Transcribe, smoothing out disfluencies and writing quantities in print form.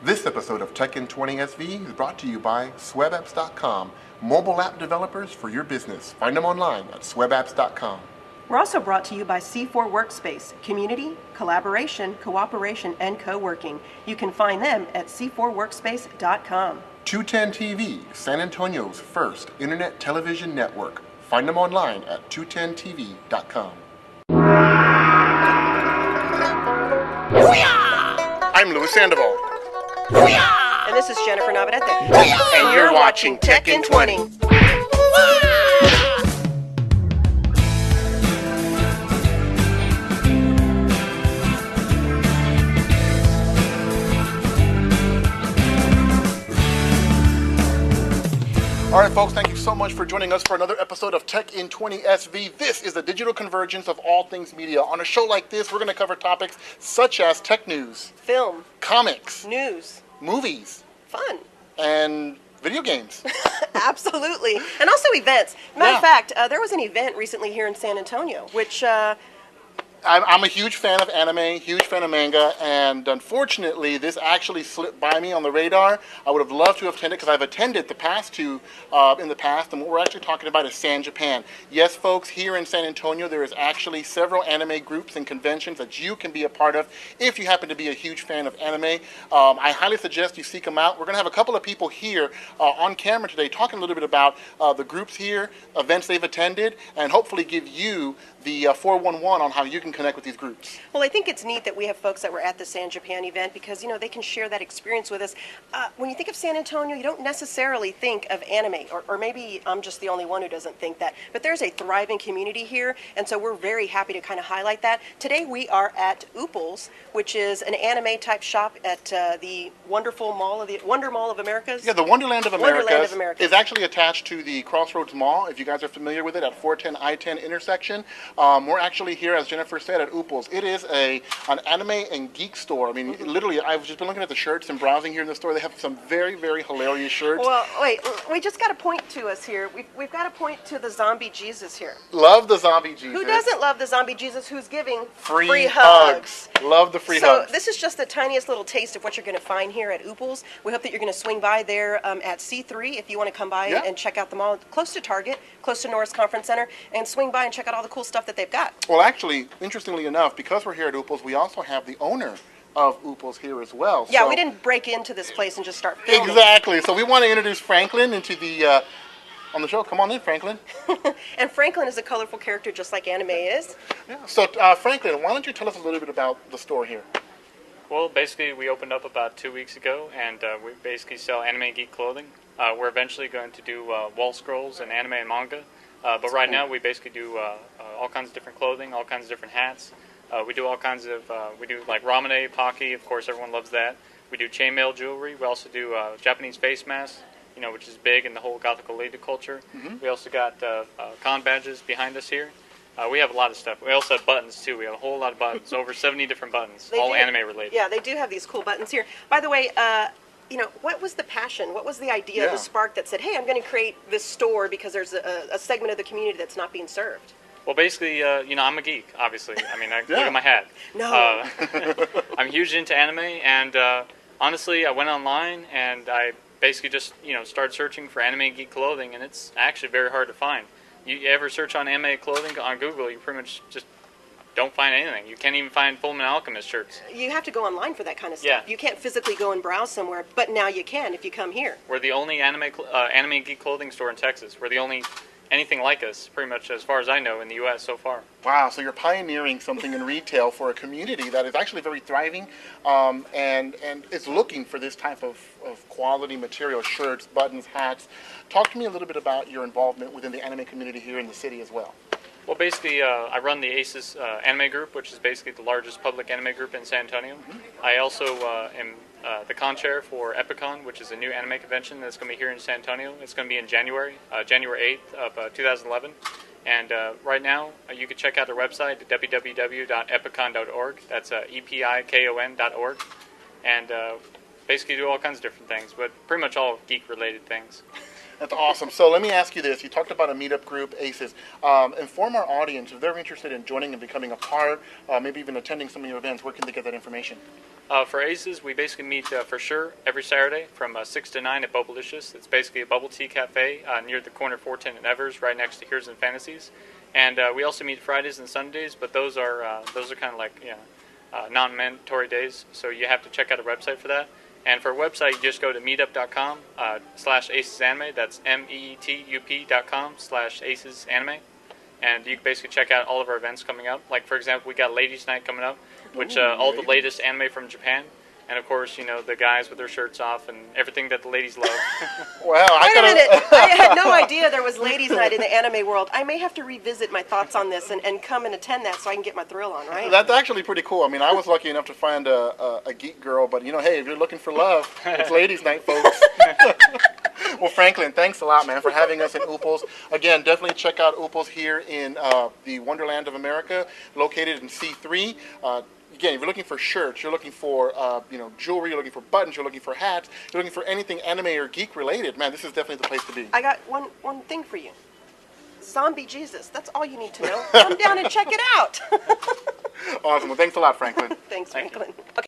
This episode of Tech in 20 SV is brought to you by swebapps.com, mobile app developers for your business. Find them online at swebapps.com. We're also brought to you by C4 Workspace, community, collaboration, cooperation, and co-working. You can find them at c4workspace.com. 210 TV, San Antonio's first internet television network. Find them online at 210tv.com. I'm Louis Sandoval. And this is Jennifer Navarrete. And you're watching Tech in 20. All right, folks, thank you so much for joining us for another episode of Tech in 20 SV. This is the digital convergence of all things media. On a show like this, we're going to cover topics such as tech news, Film, comics, news, movies, fun. and video games. Absolutely. And also events. Matter of fact, there was an event recently here in San Antonio, which... I'm a huge fan of anime, huge fan of manga, and unfortunately, this actually slipped by me on the radar. I would have loved to have attended because I've attended the past two in the past, and what we're actually talking about is San Japan. Yes, folks, here in San Antonio, there is actually several anime groups and conventions that you can be a part of if you happen to be a huge fan of anime. I highly suggest you seek them out. We're going to have a couple of people here on camera today talking a little bit about the groups here, events they've attended, and hopefully give you the 411 on how you can connect with these groups. Well, I think it's neat that we have folks that were at the San Japan event because, you know, they can share that experience with us. When you think of San Antonio, you don't necessarily think of anime, or maybe I'm just the only one who doesn't think that. But there's a thriving community here, and so we're very happy to kind of highlight that. Today we are at Ooples, which is an anime-type shop at the wonderful mall of the Wonder Mall of Americas. Yeah, the Wonderland of America Wonderland of Americas is actually attached to the Crossroads Mall, if you guys are familiar with it, at 410 I-10 intersection. We're actually here, as Jennifer said, at Ooples. It is an anime and geek store. I mean, literally, I've just been looking at the shirts and browsing here in the store. They have some very, very hilarious shirts. Well, wait, we just got to point to us here. We've got to point to the zombie Jesus here. Love the zombie Jesus. Who doesn't love the zombie Jesus who's giving free hugs? Love the free hugs. So this is just the tiniest little taste of what you're going to find here at Ooples. We hope that you're going to swing by there at C3 if you want to come by and check out the mall, close to Target, close to Norris Conference Center, and swing by and check out all the cool stuff that they've got. Well, actually, interestingly enough, because we're here at Ooples, we also have the owner of Ooples here as well. Yeah, so, we didn't break into this place and just start filming. Exactly. So we want to introduce Franklin into the on the show. Come on in, Franklin. And Franklin is a colorful character just like anime is. Yeah. So, Franklin, why don't you tell us a little bit about the store here? Well, basically, we opened up about 2 weeks ago, and we basically sell anime and geek clothing. We're eventually going to do wall scrolls and anime and manga. But right now, we basically do all kinds of different clothing, all kinds of different hats. We do all kinds of, we do like ramune, pocky, of course, everyone loves that. We do chainmail jewelry. We also do Japanese face masks, you know, which is big in the whole Gothic Lady culture. Mm-hmm. We also got con badges behind us here. We have a lot of stuff. We also have buttons, too. We have a whole lot of buttons, over 70 different buttons, all anime related. Yeah, they do have these cool buttons here. By the way, you know, what was the passion? What was the idea, the spark that said, hey, I'm going to create this store because there's a segment of the community that's not being served? Well, basically, you know, I'm a geek, obviously. I mean, look at my hat. No. I'm huge into anime, and honestly, I went online, and I basically just, you know, started searching for anime and geek clothing, and it's actually very hard to find. You ever search on anime clothing on Google, you pretty much just don't find anything. You can't even find Fullmetal Alchemist shirts. You have to go online for that kind of stuff. Yeah. You can't physically go and browse somewhere, but now you can if you come here. We're the only anime and geek clothing store in Texas. We're the only anything like us, pretty much, as far as I know, in the U.S. so far. Wow, so you're pioneering something in retail for a community that is actually very thriving and is looking for this type of quality material, shirts, buttons, hats. Talk to me a little bit about your involvement within the anime community here in the city as well. Well, basically, I run the ACES Anime Group, which is basically the largest public anime group in San Antonio. Mm-hmm. I also am the con-chair for Epicon, which is a new anime convention that's going to be here in San Antonio. It's going to be in January 8th of 2011. And right now, you can check out their website at www.epicon.org. That's epikon.org. And basically do all kinds of different things, but pretty much all geek-related things. That's awesome. So let me ask you this. You talked about a meetup group, ACES. Inform our audience, if they're interested in joining and becoming a part, maybe even attending some of your events, where can they get that information? For Aces, we basically meet for sure every Saturday from 6 to 9 at Bubblicious. It's basically a bubble tea cafe near the corner 410 and Evers, right next to Here's and Fantasies. And we also meet Fridays and Sundays, but those are kind of like non-mandatory days, so you have to check out a website for that. And for a website, you just go to meetup.com /acesanime. That's meetup.com /acesanime. And you can basically check out all of our events coming up. Like, for example, we got Ladies Night coming up, which all the latest anime from Japan. And, of course, you know, the guys with their shirts off and everything that the ladies love. Wow. Wait a minute. I had no idea there was Ladies Night in the anime world. I may have to revisit my thoughts on this and come and attend that so I can get my thrill on, right? That's actually pretty cool. I mean, I was lucky enough to find a geek girl, but, you know, hey, if you're looking for love, it's Ladies Night, folks. Well, Franklin, thanks a lot, man, for having us in Ooples. Again, definitely check out Ooples here in the Wonderland of America, located in C3. Again, if you're looking for shirts, you're looking for jewelry, you're looking for buttons, you're looking for hats, you're looking for anything anime or geek related, man, this is definitely the place to be. I got one thing for you. Zombie Jesus. That's all you need to know. Come down and check it out. Awesome. Well, thanks a lot, Franklin. Thanks, Franklin. Okay.